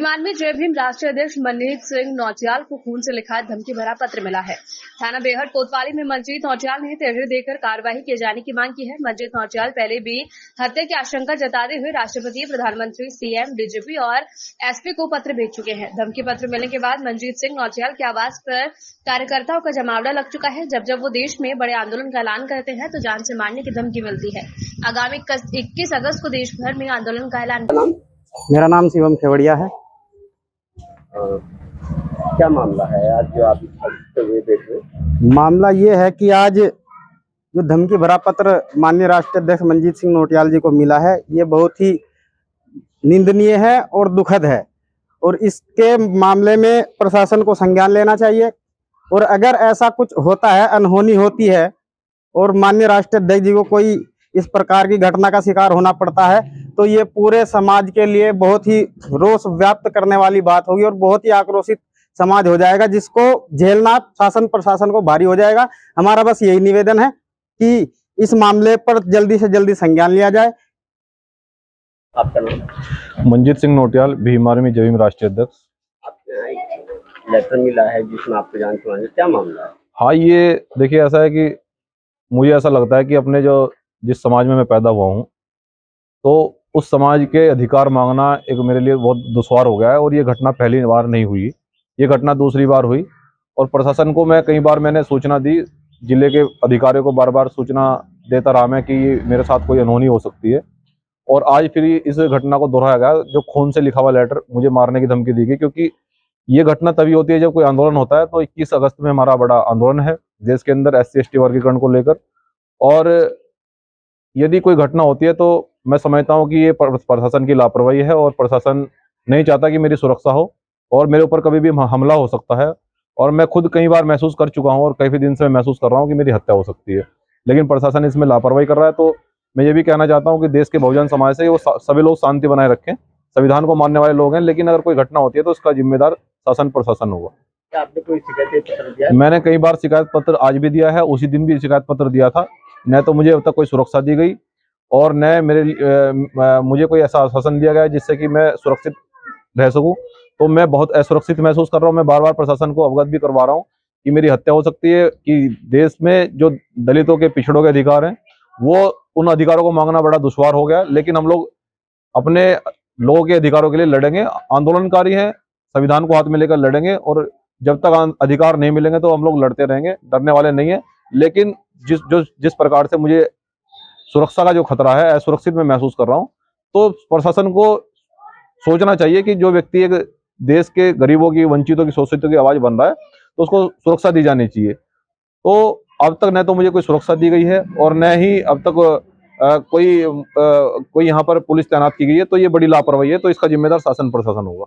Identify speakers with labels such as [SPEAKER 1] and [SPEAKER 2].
[SPEAKER 1] भीमान में जय भीम राष्ट्रीय अध्यक्ष मनजीत सिंह नौटियाल को खून से लिखा धमकी भरा पत्र मिला है। थाना बेहट कोतवाली में मनजीत नौटियाल ने तहरीर देकर कार्रवाई किए जाने की मांग की है। मनजीत नौटियाल पहले भी हत्या की आशंका जताते हुए राष्ट्रपति, प्रधानमंत्री, सीएम, डीजीपी और एसपी को पत्र भेज चुके हैं। धमकी पत्र मिलने के बाद मनजीत सिंह नौटियाल के आवास पर कार्यकर्ताओं का जमावड़ा लग चुका है। जब वो देश में बड़े आंदोलन का ऐलान करते हैं तो जान से मारने की धमकी मिलती है। आगामी 21 अगस्त को देश भर में आंदोलन का ऐलान।
[SPEAKER 2] मेरा नाम शिवम खेवड़िया है।
[SPEAKER 3] क्या मामला है आज जो आप हुए बैठ रहे?
[SPEAKER 2] मामला ये है कि आज जो धमकी भरा पत्र माननीय राष्ट्रीय अध्यक्ष मनजीत सिंह नौटियाल जी को मिला है, ये बहुत ही निंदनीय है और दुखद है और इसके मामले में प्रशासन को संज्ञान लेना चाहिए। और अगर ऐसा कुछ होता है, अनहोनी होती है और माननीय राष्ट्रीय अध्यक्ष जी को कोई इस प्रकार की घटना का शिकार होना पड़ता है तो ये पूरे समाज के लिए बहुत ही रोष व्याप्त करने वाली बात होगी और बहुत ही आक्रोशित समाज हो जाएगा, जिसको झेलना शासन प्रशासन को भारी हो जाएगा। हमारा बस यही निवेदन है कि इस मामले पर जल्दी से जल्दी संज्ञान लिया जाए।
[SPEAKER 3] आपका नाम?
[SPEAKER 4] मनजीत सिंह नौटियाल, भीम आर्मी जय भीम राष्ट्रीय अध्यक्ष।
[SPEAKER 3] आपको लेटर मिला है जिसमें आपको जान के मांगे, क्या मामला है?
[SPEAKER 4] हाँ, ये देखिए, ऐसा है कि मुझे ऐसा लगता है कि अपने जिस समाज में मैं पैदा हुआ हूँ तो उस समाज के अधिकार मांगना एक मेरे लिए बहुत दुश्वार हो गया है। और ये घटना पहली बार नहीं हुई, ये घटना दूसरी बार हुई। और प्रशासन को कई बार मैंने सूचना दी, जिले के अधिकारियों को बार बार सूचना देता रहा मैं कि मेरे साथ कोई अनहोनी हो सकती है। और आज फिर इस घटना को दोहराया गया, जो खून से लिखा हुआ लेटर मुझे मारने की धमकी दी गई। क्योंकि ये घटना तभी होती है जब कोई आंदोलन होता है। तो 21 अगस्त में हमारा बड़ा आंदोलन है देश के अंदर SC ST वर्गीकरण को लेकर। और यदि कोई घटना होती है तो मैं समझता हूँ कि ये प्रशासन की लापरवाही है और प्रशासन नहीं चाहता कि मेरी सुरक्षा हो और मेरे ऊपर कभी भी हमला हो सकता है। और मैं खुद कई बार महसूस कर चुका हूँ और कई दिन से मैं महसूस कर रहा हूँ कि मेरी हत्या हो सकती है, लेकिन प्रशासन इसमें लापरवाही कर रहा है। तो मैं ये भी कहना चाहता हूँ कि देश के बहुजन समाज से वो सभी लोग शांति बनाए रखें, संविधान को मानने वाले लोग हैं, लेकिन अगर कोई घटना होती है तो उसका जिम्मेदार शासन प्रशासन होगा।
[SPEAKER 3] क्या आपने कोई शिकायत पत्र दिया?
[SPEAKER 4] मैंने कई बार शिकायत पत्र आज भी दिया है, उसी दिन भी शिकायत पत्र दिया था। न तो मुझे अब तक कोई सुरक्षा दी गई और न मुझे कोई ऐसा आश्वासन दिया गया जिससे कि मैं सुरक्षित रह सकूं। तो मैं बहुत असुरक्षित महसूस कर रहा हूं। मैं बार बार प्रशासन को अवगत भी करवा रहा हूं कि मेरी हत्या हो सकती है, कि देश में जो दलितों के, पिछड़ों के अधिकार हैं, वो उन अधिकारों को मांगना बड़ा दुश्वार हो गया। लेकिन हम लोग अपने लोगों के अधिकारों के लिए लड़ेंगे, आंदोलनकारी हैं, संविधान को हाथ में लेकर लड़ेंगे। और जब तक अधिकार नहीं मिलेंगे तो हम लोग लड़ते रहेंगे, डरने वाले नहीं है। लेकिन जिस प्रकार से मुझे सुरक्षा का जो खतरा है, असुरक्षित मैं महसूस कर रहा हूं, तो प्रशासन को सोचना चाहिए कि जो व्यक्ति एक देश के गरीबों की, वंचितों की, शोषितों की आवाज बन रहा है तो उसको सुरक्षा दी जानी चाहिए। तो अब तक न तो मुझे कोई सुरक्षा दी गई है और न ही अब तक कोई यहाँ पर पुलिस तैनात की गई है। तो ये बड़ी लापरवाही है, तो इसका जिम्मेदार शासन प्रशासन होगा।